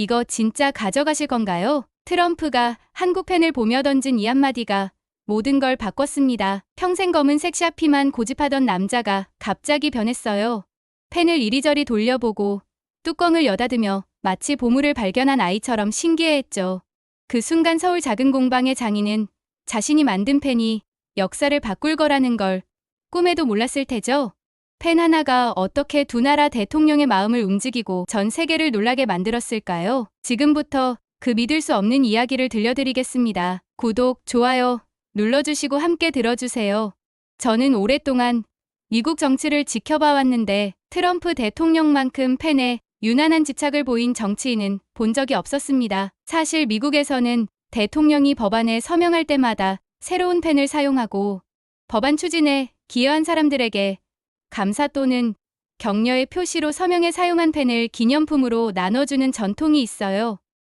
이거 진짜 가져가실 건가요? 트럼프가 한국 펜을 보며 던진 이 한마디가 모든 걸 바꿨습니다. 평생 검은색 샤피만 고집하던 남자가 갑자기 변했어요. 펜을 이리저리 돌려보고 뚜껑을 여닫으며 마치 보물을 발견한 아이처럼 신기해했죠. 그 순간 서울 작은 공방의 장인은 자신이 만든 펜이 역사를 바꿀 거라는 걸 꿈에도 몰랐을 테죠. 펜 하나가 어떻게 두 나라 대통령의 마음을 움직이고 전 세계를 놀라게 만들었을까요? 지금부터 그 믿을 수 없는 이야기를 들려드리겠습니다. 구독, 좋아요 눌러주시고 함께 들어주세요. 저는 오랫동안 미국 정치를 지켜봐 왔는데 트럼프 대통령만큼 펜에 유난한 집착을 보인 정치인은 본 적이 없었습니다. 사실 미국에서는 대통령이 법안에 서명할 때마다 새로운 펜을 사용하고 법안 추진에 기여한 사람들에게 감사 또는 격려의 표시로 서명에 사용한 펜을 기념품으로 나눠주는 전통이 있어요.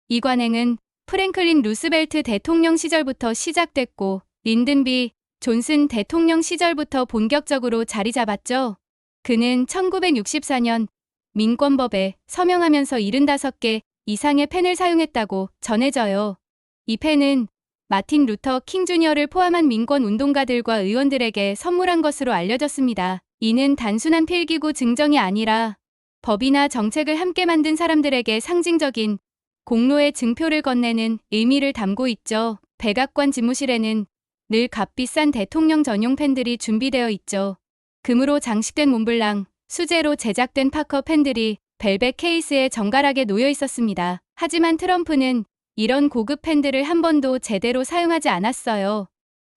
이 관행은 프랭클린 루스벨트 대통령 시절부터 시작됐고 린든 B. 존슨 대통령 시절부터 본격적으로 자리 잡았죠. 그는 1964년 민권법에 서명하면서 75개 이상의 펜을 사용했다고 전해져요. 이 펜은 마틴 루터 킹 주니어를 포함한 민권 운동가들과 의원들에게 선물한 것으로 알려졌습니다. 이는 단순한 필기구 증정이 아니라 법이나 정책을 함께 만든 사람들에게 상징적인 공로의 증표를 건네는 의미를 담고 있죠. 백악관 집무실에는 늘 값비싼 대통령 전용 펜들이 준비되어 있죠. 금으로 장식된 몬블랑, 수제로 제작된 파커 펜들이 벨벳 케이스에 정갈하게 놓여 있었습니다. 하지만 트럼프는 이런 고급 펜들을 한 번도 제대로 사용하지 않았어요.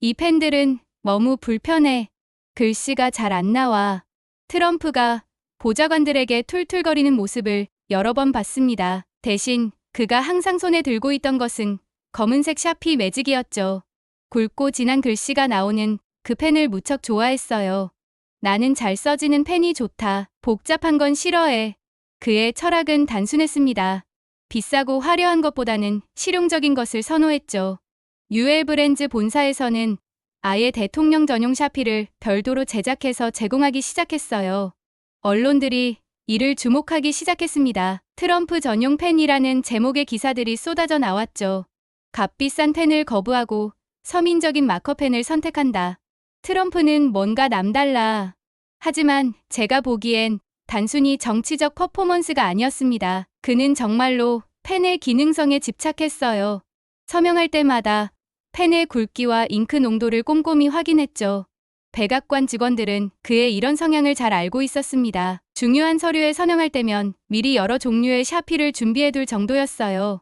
이 펜들은 너무 불편해. 글씨가 잘 안 나와. 트럼프가 보좌관들에게 툴툴거리는 모습을 여러 번 봤습니다. 대신 그가 항상 손에 들고 있던 것은 검은색 샤피 매직이었죠. 굵고 진한 글씨가 나오는 그 펜을 무척 좋아했어요. 나는 잘 써지는 펜이 좋다. 복잡한 건 싫어해. 그의 철학은 단순했습니다. 비싸고 화려한 것보다는 실용적인 것을 선호했죠. UL 브랜즈 본사에서는 아예 대통령 전용 샤피를 별도로 제작해서 제공하기 시작했어요. 언론들이 이를 주목하기 시작했습니다. 트럼프 전용 펜이라는 제목의 기사들이 쏟아져 나왔죠. 값비싼 펜을 거부하고 서민적인 마커펜을 선택한다. 트럼프는 뭔가 남달라. 하지만 제가 보기엔 단순히 정치적 퍼포먼스가 아니었습니다. 그는 정말로 펜의 기능성에 집착했어요. 서명할 때마다 펜의 굵기와 잉크 농도를 꼼꼼히 확인했죠. 백악관 직원들은 그의 이런 성향을 잘 알고 있었습니다. 중요한 서류에 서명할 때면 미리 여러 종류의 샤피를 준비해둘 정도였어요.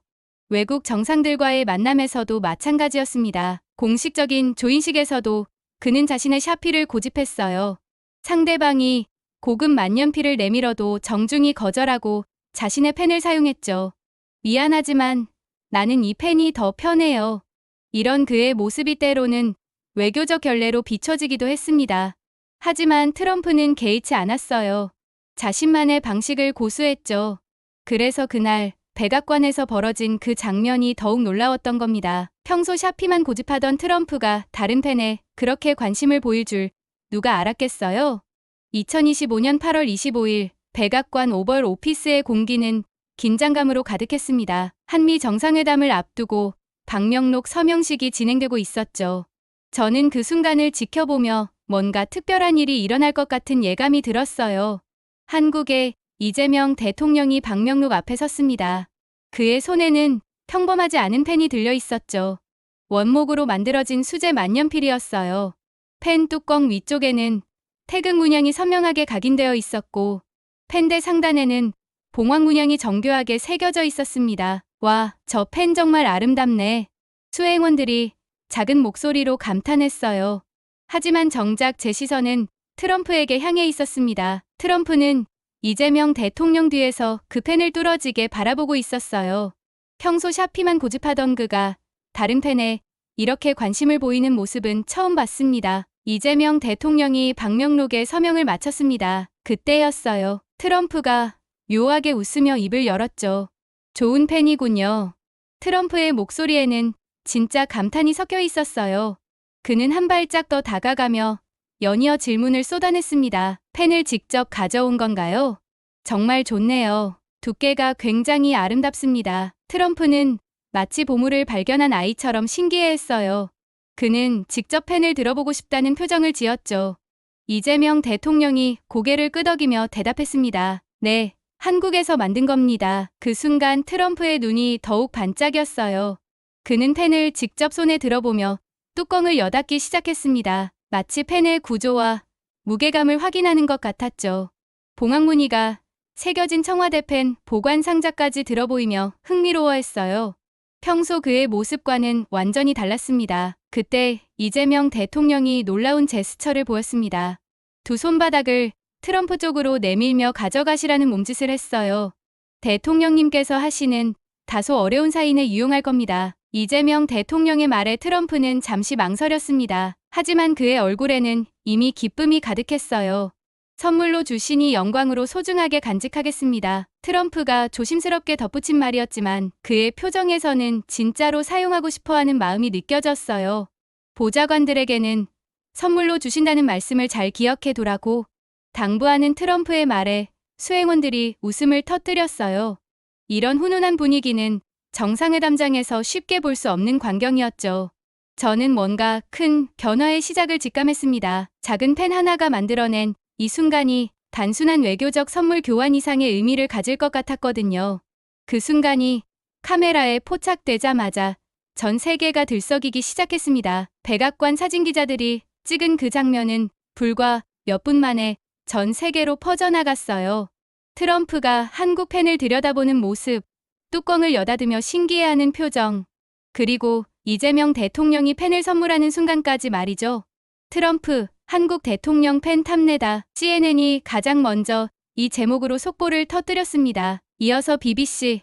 외국 정상들과의 만남에서도 마찬가지였습니다. 공식적인 조인식에서도 그는 자신의 샤피를 고집했어요. 상대방이 고급 만년필을 내밀어도 정중히 거절하고 자신의 펜을 사용했죠. 미안하지만 나는 이 펜이 더 편해요. 이런 그의 모습이 때로는 외교적 결례로 비춰지기도 했습니다. 하지만 트럼프는 개의치 않았어요. 자신만의 방식을 고수했죠. 그래서 그날 백악관에서 벌어진 그 장면이 더욱 놀라웠던 겁니다. 평소 샤피만 고집하던 트럼프가 다른 펜에 그렇게 관심을 보일 줄 누가 알았겠어요? 2025년 8월 25일 백악관 오벌 오피스의 공기는 긴장감으로 가득했습니다. 한미 정상회담을 앞두고 방명록 서명식이 진행되고 있었죠. 저는 그 순간을 지켜보며 뭔가 특별한 일이 일어날 것 같은 예감이 들었어요. 한국의 이재명 대통령이 방명록 앞에 섰습니다. 그의 손에는 평범하지 않은 펜이 들려 있었죠. 원목으로 만들어진 수제 만년필이었어요. 펜 뚜껑 위쪽에는 태극 문양이 선명하게 각인되어 있었고 펜대 상단에는 봉황 문양이 정교하게 새겨져 있었습니다. 와, 저 펜 정말 아름답네. 수행원들이 작은 목소리로 감탄했어요. 하지만 정작 제 시선은 트럼프에게 향해 있었습니다. 트럼프는 이재명 대통령 뒤에서 그 펜을 뚫어지게 바라보고 있었어요. 평소 샤피만 고집하던 그가 다른 펜에 이렇게 관심을 보이는 모습은 처음 봤습니다. 이재명 대통령이 방명록에 서명을 마쳤습니다. 그때였어요. 트럼프가 묘하게 웃으며 입을 열었죠. 좋은 펜이군요. 트럼프의 목소리에는 진짜 감탄이 섞여 있었어요. 그는 한 발짝 더 다가가며 연이어 질문을 쏟아냈습니다. 펜을 직접 가져온 건가요? 정말 좋네요. 두께가 굉장히 아름답습니다. 트럼프는 마치 보물을 발견한 아이처럼 신기해했어요. 그는 직접 펜을 들어보고 싶다는 표정을 지었죠. 이재명 대통령이 고개를 끄덕이며 대답했습니다. 네, 한국에서 만든 겁니다. 그 순간 트럼프의 눈이 더욱 반짝였어요. 그는 펜을 직접 손에 들어보며 뚜껑을 여닫기 시작했습니다. 마치 펜의 구조와 무게감을 확인하는 것 같았죠. 봉황 무늬가 새겨진 청와대 펜 보관 상자까지 들어보이며 흥미로워했어요. 평소 그의 모습과는 완전히 달랐습니다. 그때 이재명 대통령이 놀라운 제스처를 보였습니다. 두 손바닥을 트럼프 쪽으로 내밀며 가져가시라는 몸짓을 했어요. 대통령님께서 하시는 다소 어려운 사인에 유용할 겁니다. 이재명 대통령의 말에 트럼프는 잠시 망설였습니다. 하지만 그의 얼굴에는 이미 기쁨이 가득했어요. 선물로 주시니 영광으로 소중하게 간직하겠습니다. 트럼프가 조심스럽게 덧붙인 말이었지만 그의 표정에서는 진짜로 사용하고 싶어하는 마음이 느껴졌어요. 보좌관들에게는 선물로 주신다는 말씀을 잘 기억해 두라고 당부하는 트럼프의 말에 수행원들이 웃음을 터뜨렸어요. 이런 훈훈한 분위기는 정상회담장에서 쉽게 볼 수 없는 광경이었죠. 저는 뭔가 큰 변화의 시작을 직감했습니다. 작은 펜 하나가 만들어낸 이 순간이 단순한 외교적 선물 교환 이상의 의미를 가질 것 같았거든요. 그 순간이 카메라에 포착되자마자 전 세계가 들썩이기 시작했습니다. 백악관 사진기자들이 찍은 그 장면은 불과 몇 분 만에 전 세계로 퍼져나갔어요. 트럼프가 한국 펜을 들여다보는 모습, 뚜껑을 여닫으며 신기해하는 표정, 그리고 이재명 대통령이 펜을 선물하는 순간까지 말이죠. 트럼프, 한국 대통령 펜 탐내다. CNN이 가장 먼저 이 제목으로 속보를 터뜨렸습니다. 이어서 BBC,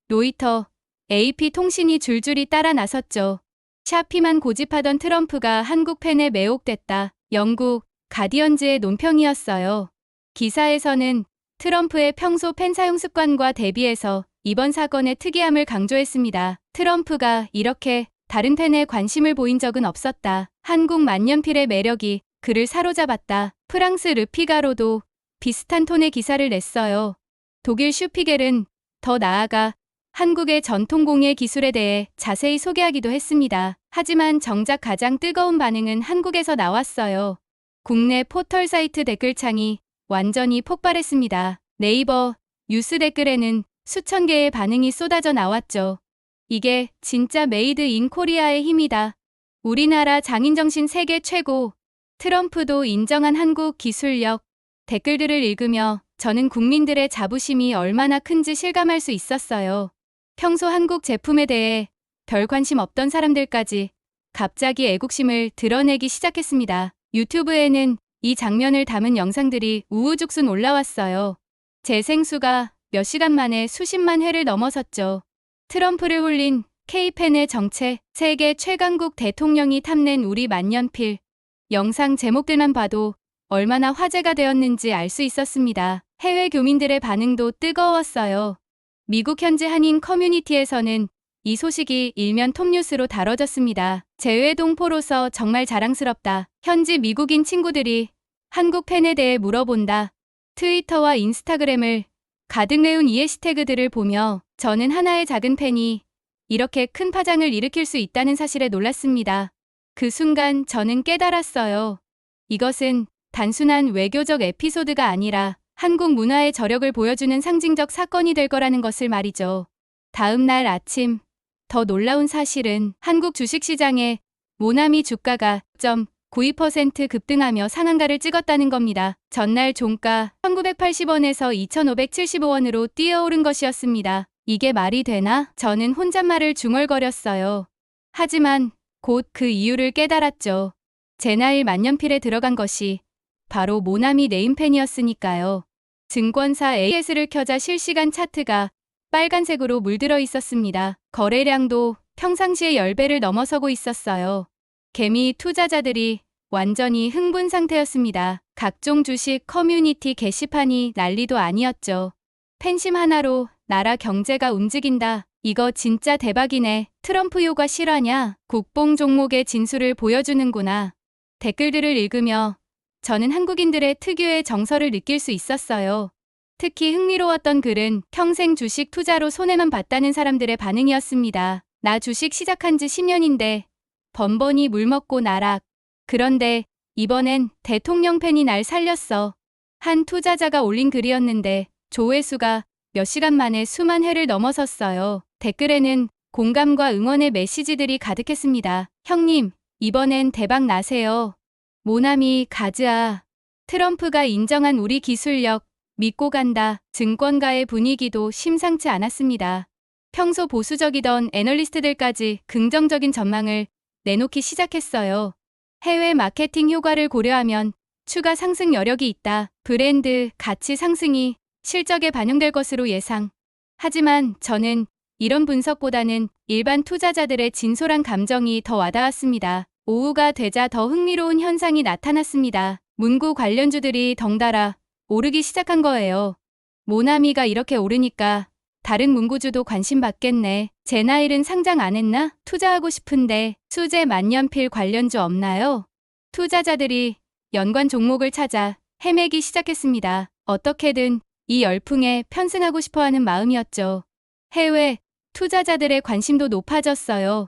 로이터, AP통신이 줄줄이 따라 나섰죠. 샤피만 고집하던 트럼프가 한국 펜에 매혹됐다. 영국 가디언즈의 논평이었어요. 기사에서는 트럼프의 평소 펜 사용 습관과 대비해서 이번 사건의 특이함을 강조했습니다. 트럼프가 이렇게 다른 펜에 관심을 보인 적은 없었다. 한국 만년필의 매력이 그를 사로잡았다. 프랑스 르피가로도 비슷한 톤의 기사를 냈어요. 독일 슈피겔은 더 나아가 한국의 전통공예 기술에 대해 자세히 소개하기도 했습니다. 하지만 정작 가장 뜨거운 반응은 한국에서 나왔어요. 국내 포털 사이트 댓글창이 완전히 폭발했습니다. 네이버 뉴스 댓글에는 수천 개의 반응이 쏟아져 나왔죠. 이게 진짜 메이드 인 코리아의 힘이다. 우리나라 장인정신 세계 최고. 트럼프도 인정한 한국 기술력. 댓글들을 읽으며 저는 국민들의 자부심이 얼마나 큰지 실감할 수 있었어요. 평소 한국 제품에 대해 별 관심 없던 사람들까지 갑자기 애국심을 드러내기 시작했습니다. 유튜브에는 이 장면을 담은 영상들이 우후죽순 올라왔어요. 재생수가 몇 시간 만에 수십만 회를 넘어섰죠. 트럼프를 홀린 K펜의 정체, 세계 최강국 대통령이 탐낸 우리 만년필. 영상 제목들만 봐도 얼마나 화제가 되었는지 알 수 있었습니다. 해외 교민들의 반응도 뜨거웠어요. 미국 현지 한인 커뮤니티에서는 이 소식이 일면 톱뉴스로 다뤄졌습니다. 재외동포로서 정말 자랑스럽다. 현지 미국인 친구들이 한국 펜에 대해 물어본다. 트위터와 인스타그램을 가득 메운 이 해시태그들을 보며 저는 하나의 작은 펜이 이렇게 큰 파장을 일으킬 수 있다는 사실에 놀랐습니다. 그 순간 저는 깨달았어요. 이것은 단순한 외교적 에피소드가 아니라 한국 문화의 저력을 보여주는 상징적 사건이 될 거라는 것을 말이죠. 다음 날 아침, 더 놀라운 사실은 한국 주식시장의 모나미 주가가 0.92% 급등하며 상한가를 찍었다는 겁니다. 전날 종가 1980원에서 2575원으로 뛰어오른 것이었습니다. 이게 말이 되나? 저는 혼잣말을 중얼거렸어요. 하지만 곧 그 이유를 깨달았죠. 제 나이 만년필에 들어간 것이 바로 모나미 네임펜이었으니까요. 증권사 AS를 켜자 실시간 차트가 빨간색으로 물들어 있었습니다. 거래량도 평상시의 10배를 넘어서고 있었어요. 개미 투자자들이 완전히 흥분 상태였습니다. 각종 주식 커뮤니티 게시판이 난리도 아니었죠. 펜심 하나로 나라 경제가 움직인다. 이거 진짜 대박이네. 트럼프 요가 실화냐? 국뽕 종목의 진수를 보여주는구나. 댓글들을 읽으며 저는 한국인들의 특유의 정서를 느낄 수 있었어요. 특히 흥미로웠던 글은 평생 주식 투자로 손해만 봤다는 사람들의 반응이었습니다. 나 주식 시작한 지 10년인데 번번이 물먹고 나락. 그런데 이번엔 대통령 팬이 날 살렸어. 한 투자자가 올린 글이었는데 조회수가 몇 시간 만에 수만 회를 넘어섰어요. 댓글에는 공감과 응원의 메시지들이 가득했습니다. 형님, 이번엔 대박 나세요. 모나미 가즈아. 트럼프가 인정한 우리 기술력 믿고 간다. 증권가의 분위기도 심상치 않았습니다. 평소 보수적이던 애널리스트들까지 긍정적인 전망을 내놓기 시작했어요. 해외 마케팅 효과를 고려하면 추가 상승 여력이 있다. 브랜드 가치 상승이 실적에 반영될 것으로 예상. 하지만 저는 이런 분석보다는 일반 투자자들의 진솔한 감정이 더 와닿았습니다. 오후가 되자 더 흥미로운 현상이 나타났습니다. 문구 관련주들이 덩달아 오르기 시작한 거예요. 모나미가 이렇게 오르니까 다른 문구주도 관심 받겠네. 제나일은 상장 안 했나? 투자하고 싶은데 수제 만년필 관련주 없나요? 투자자들이 연관 종목을 찾아 헤매기 시작했습니다. 어떻게든 이 열풍에 편승하고 싶어하는 마음이었죠. 해외 투자자들의 관심도 높아졌어요.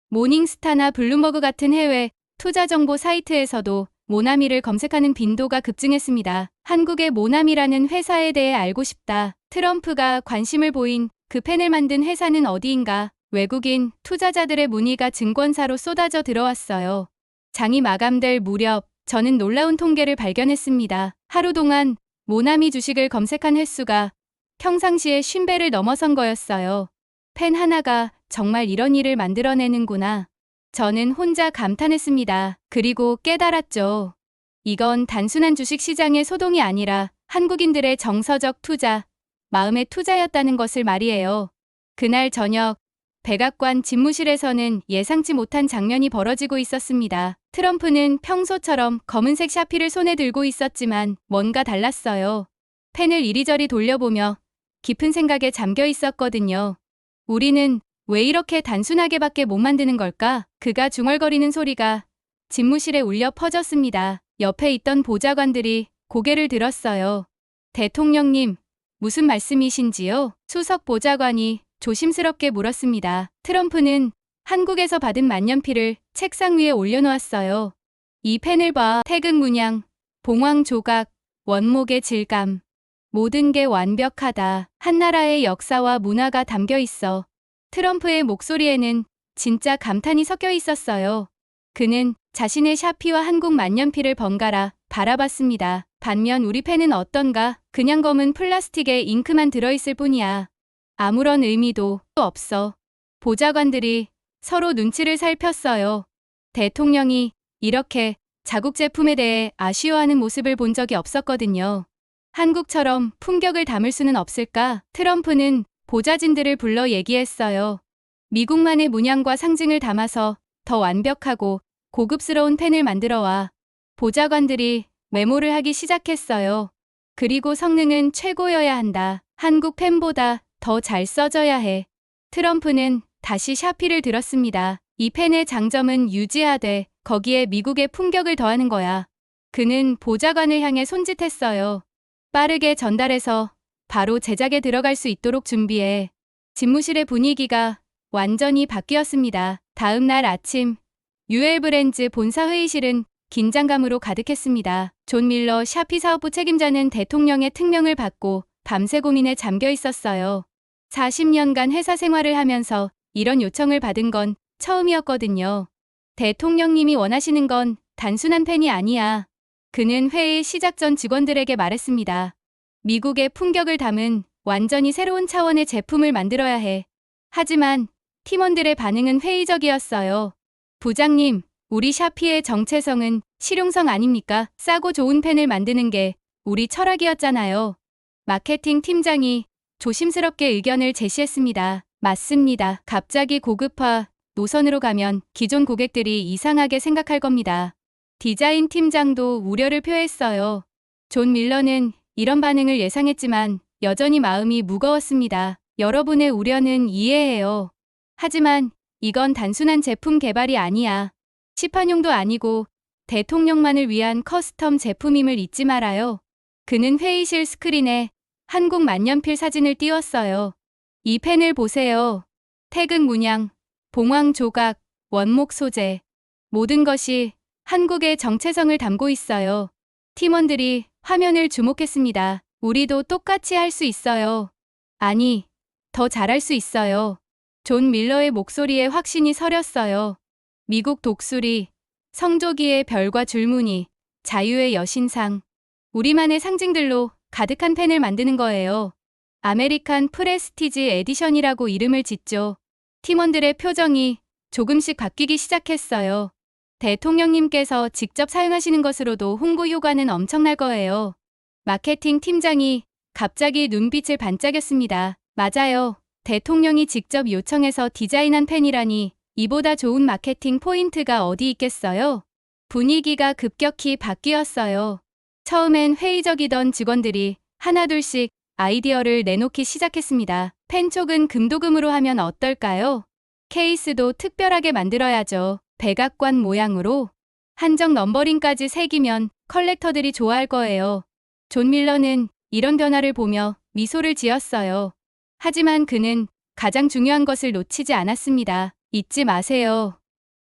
모닝스타나 블룸버그 같은 해외 투자 정보 사이트에서도 모나미를 검색하는 빈도가 급증했습니다. 한국의 모나미라는 회사에 대해 알고 싶다. 트럼프가 관심을 보인 그 펜을 만든 회사는 어디인가? 외국인 투자자들의 문의가 증권사로 쏟아져 들어왔어요. 장이 마감될 무렵 저는 놀라운 통계를 발견했습니다. 하루 동안 모나미 주식을 검색한 횟수가 평상시에 50배를 넘어선 거였어요. 펜 하나가 정말 이런 일을 만들어내는구나. 저는 혼자 감탄했습니다. 그리고 깨달았죠. 이건 단순한 주식 시장의 소동이 아니라 한국인들의 정서적 투자, 마음의 투자였다는 것을 말이에요. 그날 저녁 백악관 집무실에서는 예상치 못한 장면이 벌어지고 있었습니다. 트럼프는 평소처럼 검은색 샤피를 손에 들고 있었지만 뭔가 달랐어요. 펜을 이리저리 돌려보며 깊은 생각에 잠겨 있었거든요. 우리는 왜 이렇게 단순하게밖에 못 만드는 걸까? 그가 중얼거리는 소리가 집무실에 울려 퍼졌습니다. 옆에 있던 보좌관들이 고개를 들었어요. 대통령님, 무슨 말씀이신지요? 수석 보좌관이 조심스럽게 물었습니다. 트럼프는 한국에서 받은 만년필을 책상 위에 올려놓았어요. 이 펜을 봐. 태극 문양, 봉황 조각, 원목의 질감. 모든 게 완벽하다. 한 나라의 역사와 문화가 담겨 있어. 트럼프의 목소리에는 진짜 감탄이 섞여 있었어요. 그는 자신의 샤피와 한국 만년필을 번갈아 바라봤습니다. 반면 우리 펜은 어떤가? 그냥 검은 플라스틱에 잉크만 들어있을 뿐이야. 아무런 의미도 없어. 보좌관들이 서로 눈치를 살폈어요. 대통령이 이렇게 자국 제품에 대해 아쉬워하는 모습을 본 적이 없었거든요. 한국처럼 품격을 담을 수는 없을까? 트럼프는 보좌진들을 불러 얘기했어요. 미국만의 문양과 상징을 담아서 더 완벽하고 고급스러운 펜을 만들어와. 보좌관들이 메모를 하기 시작했어요. 그리고 성능은 최고여야 한다. 한국 펜보다 더 잘 써져야 해. 트럼프는 다시 샤피를 들었습니다. 이 펜의 장점은 유지하되 거기에 미국의 품격을 더하는 거야. 그는 보좌관을 향해 손짓했어요. 빠르게 전달해서 바로 제작에 들어갈 수 있도록 준비해. 집무실의 분위기가 완전히 바뀌었습니다. 다음 날 아침 유엘브랜즈 본사 회의실은 긴장감으로 가득했습니다. 존 밀러 샤피 사업부 책임자는 대통령의 특명을 받고 밤새 고민에 잠겨 있었어요. 40년간 회사 생활을 하면서 이런 요청을 받은 건 처음이었거든요. 대통령님이 원하시는 건 단순한 펜이 아니야. 그는 회의 시작 전 직원들에게 말했습니다. 미국의 품격을 담은 완전히 새로운 차원의 제품을 만들어야 해. 하지만 팀원들의 반응은 회의적이었어요. 부장님, 우리 샤피의 정체성은 실용성 아닙니까? 싸고 좋은 펜을 만드는 게 우리 철학이었잖아요. 마케팅 팀장이 조심스럽게 의견을 제시했습니다. 맞습니다. 갑자기 고급화 노선으로 가면 기존 고객들이 이상하게 생각할 겁니다. 디자인 팀장도 우려를 표했어요. 존 밀러는 이런 반응을 예상했지만 여전히 마음이 무거웠습니다. 여러분의 우려는 이해해요. 하지만 이건 단순한 제품 개발이 아니야. 시판용도 아니고 대통령만을 위한 커스텀 제품임을 잊지 말아요. 그는 회의실 스크린에 한국 만년필 사진을 띄웠어요. 이 펜을 보세요. 태극 문양, 봉황 조각, 원목 소재. 모든 것이 한국의 정체성을 담고 있어요. 팀원들이 화면을 주목했습니다. 우리도 똑같이 할 수 있어요. 아니, 더 잘할 수 있어요. 존 밀러의 목소리에 확신이 서렸어요. 미국 독수리, 성조기의 별과 줄무늬, 자유의 여신상. 우리만의 상징들로 가득한 펜을 만드는 거예요. 아메리칸 프레스티지 에디션이라고 이름을 짓죠. 팀원들의 표정이 조금씩 바뀌기 시작했어요. 대통령님께서 직접 사용하시는 것으로도 홍보 효과는 엄청날 거예요. 마케팅 팀장이 갑자기 눈빛을 반짝였습니다. 맞아요. 대통령이 직접 요청해서 디자인한 펜이라니 이보다 좋은 마케팅 포인트가 어디 있겠어요? 분위기가 급격히 바뀌었어요. 처음엔 회의적이던 직원들이 하나둘씩 아이디어를 내놓기 시작했습니다. 펜촉은 금도금으로 하면 어떨까요? 케이스도 특별하게 만들어야죠. 백악관 모양으로. 한정 넘버링까지 새기면 컬렉터들이 좋아할 거예요. 존 밀러는 이런 변화를 보며 미소를 지었어요. 하지만 그는 가장 중요한 것을 놓치지 않았습니다. 잊지 마세요.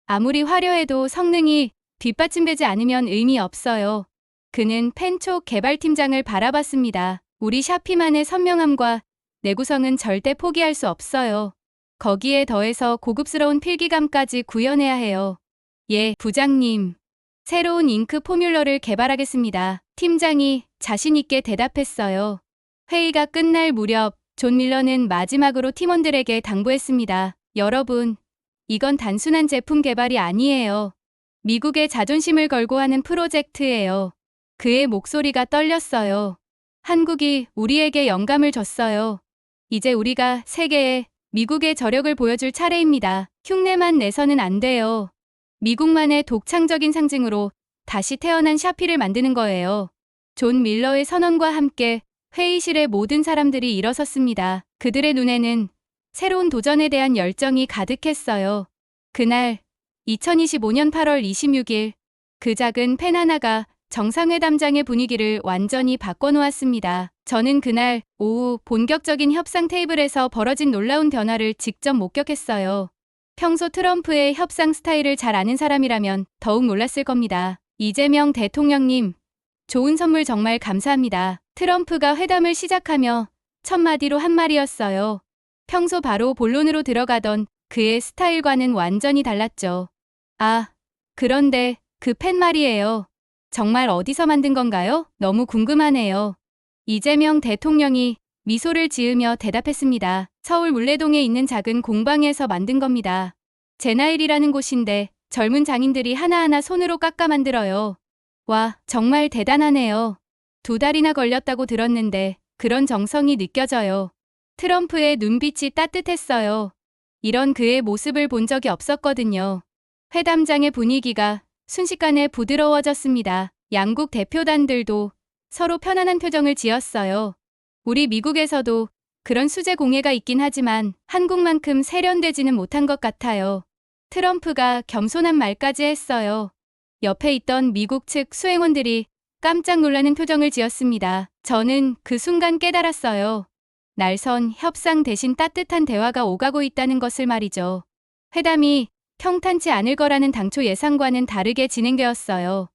아무리 화려해도 성능이 뒷받침되지 않으면 의미 없어요. 그는 펜촉 개발팀장을 바라봤습니다. 우리 샤피만의 선명함과 내구성은 절대 포기할 수 없어요. 거기에 더해서 고급스러운 필기감까지 구현해야 해요. 예, 부장님. 새로운 잉크 포뮬러를 개발하겠습니다. 팀장이 자신있게 대답했어요. 회의가 끝날 무렵 존 밀러는 마지막으로 팀원들에게 당부했습니다. 여러분, 이건 단순한 제품 개발이 아니에요. 미국의 자존심을 걸고 하는 프로젝트예요. 그의 목소리가 떨렸어요. 한국이 우리에게 영감을 줬어요. 이제 우리가 세계에 미국의 저력을 보여줄 차례입니다. 흉내만 내서는 안 돼요. 미국만의 독창적인 상징으로 다시 태어난 샤피를 만드는 거예요. 존 밀러의 선언과 함께 회의실의 모든 사람들이 일어섰습니다. 그들의 눈에는 새로운 도전에 대한 열정이 가득했어요. 그날 2025년 8월 26일 그 작은 펜 하나가 정상회담장의 분위기를 완전히 바꿔놓았습니다. 저는 그날 오후 본격적인 협상 테이블에서 벌어진 놀라운 변화를 직접 목격했어요. 평소 트럼프의 협상 스타일을 잘 아는 사람이라면 더욱 놀랐을 겁니다. 이재명 대통령님, 좋은 선물 정말 감사합니다. 트럼프가 회담을 시작하며 첫 마디로 한 말이었어요. 평소 바로 본론으로 들어가던 그의 스타일과는 완전히 달랐죠. 아, 그런데 그 펜 말이에요. 정말 어디서 만든 건가요? 너무 궁금하네요. 이재명 대통령이 미소를 지으며 대답했습니다. 서울 물레동에 있는 작은 공방에서 만든 겁니다. 제나일이라는 곳인데 젊은 장인들이 하나하나 손으로 깎아 만들어요. 와, 정말 대단하네요. 2달이나 걸렸다고 들었는데 그런 정성이 느껴져요. 트럼프의 눈빛이 따뜻했어요. 이런 그의 모습을 본 적이 없었거든요. 회담장의 분위기가 순식간에 부드러워졌습니다. 양국 대표단들도 서로 편안한 표정을 지었어요. 우리 미국에서도 그런 수제 공예가 있긴 하지만 한국만큼 세련되지는 못한 것 같아요. 트럼프가 겸손한 말까지 했어요. 옆에 있던 미국 측 수행원들이 깜짝 놀라는 표정을 지었습니다. 저는 그 순간 깨달았어요. 날선 협상 대신 따뜻한 대화가 오가고 있다는 것을 말이죠. 회담이 평탄치 않을 거라는 당초 예상과는 다르게 진행되었어요.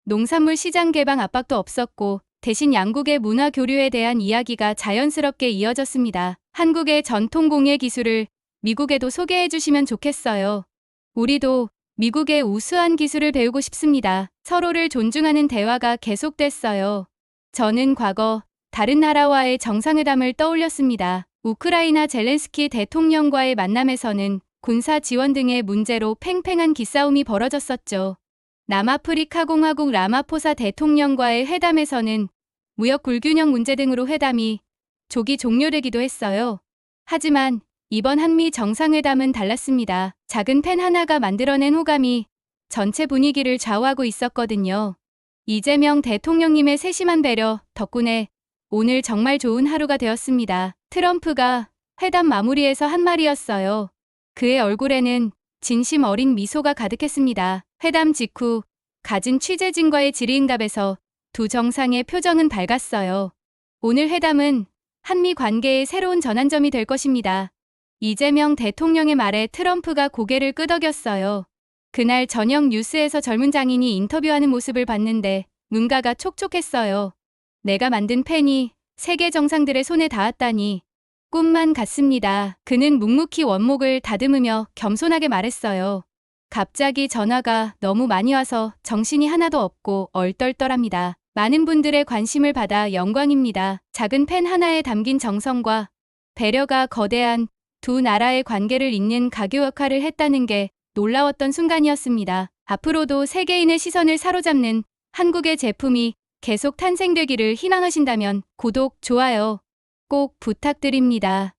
농산물 시장 개방 압박도 없었고 대신 양국의 문화 교류에 대한 이야기가 자연스럽게 이어졌습니다. 한국의 전통 공예 기술을 미국에도 소개해 주시면 좋겠어요. 우리도 미국의 우수한 기술을 배우고 싶습니다. 서로를 존중하는 대화가 계속됐어요. 저는 과거 다른 나라와의 정상회담을 떠올렸습니다. 우크라이나 젤렌스키 대통령과의 만남에서는 군사 지원 등의 문제로 팽팽한 기싸움이 벌어졌었죠. 남아프리카 공화국 라마포사 대통령과의 회담에서는 무역 불균형 문제 등으로 회담이 조기 종료되기도 했어요. 하지만 이번 한미 정상회담은 달랐습니다. 작은 펜 하나가 만들어낸 호감이 전체 분위기를 좌우하고 있었거든요. 이재명 대통령님의 세심한 배려 덕분에 오늘 정말 좋은 하루가 되었습니다. 트럼프가 회담 마무리에서 한 말이었어요. 그의 얼굴에는 진심 어린 미소가 가득했습니다. 회담 직후 가진 취재진과의 질의응답에서 두 정상의 표정은 밝았어요. 오늘 회담은 한미 관계의 새로운 전환점이 될 것입니다. 이재명 대통령의 말에 트럼프가 고개를 끄덕였어요. 그날 저녁 뉴스에서 젊은 장인이 인터뷰하는 모습을 봤는데 눈가가 촉촉했어요. 내가 만든 펜이 세계 정상들의 손에 닿았다니 꿈만 같습니다. 그는 묵묵히 원목을 다듬으며 겸손하게 말했어요. 갑자기 전화가 너무 많이 와서 정신이 하나도 없고 얼떨떨합니다. 많은 분들의 관심을 받아 영광입니다. 작은 펜 하나에 담긴 정성과 배려가 거대한 두 나라의 관계를 잇는 가교 역할을 했다는 게 놀라웠던 순간이었습니다. 앞으로도 세계인의 시선을 사로잡는 한국의 제품이 계속 탄생되기를 희망하신다면 구독, 좋아요 꼭 부탁드립니다.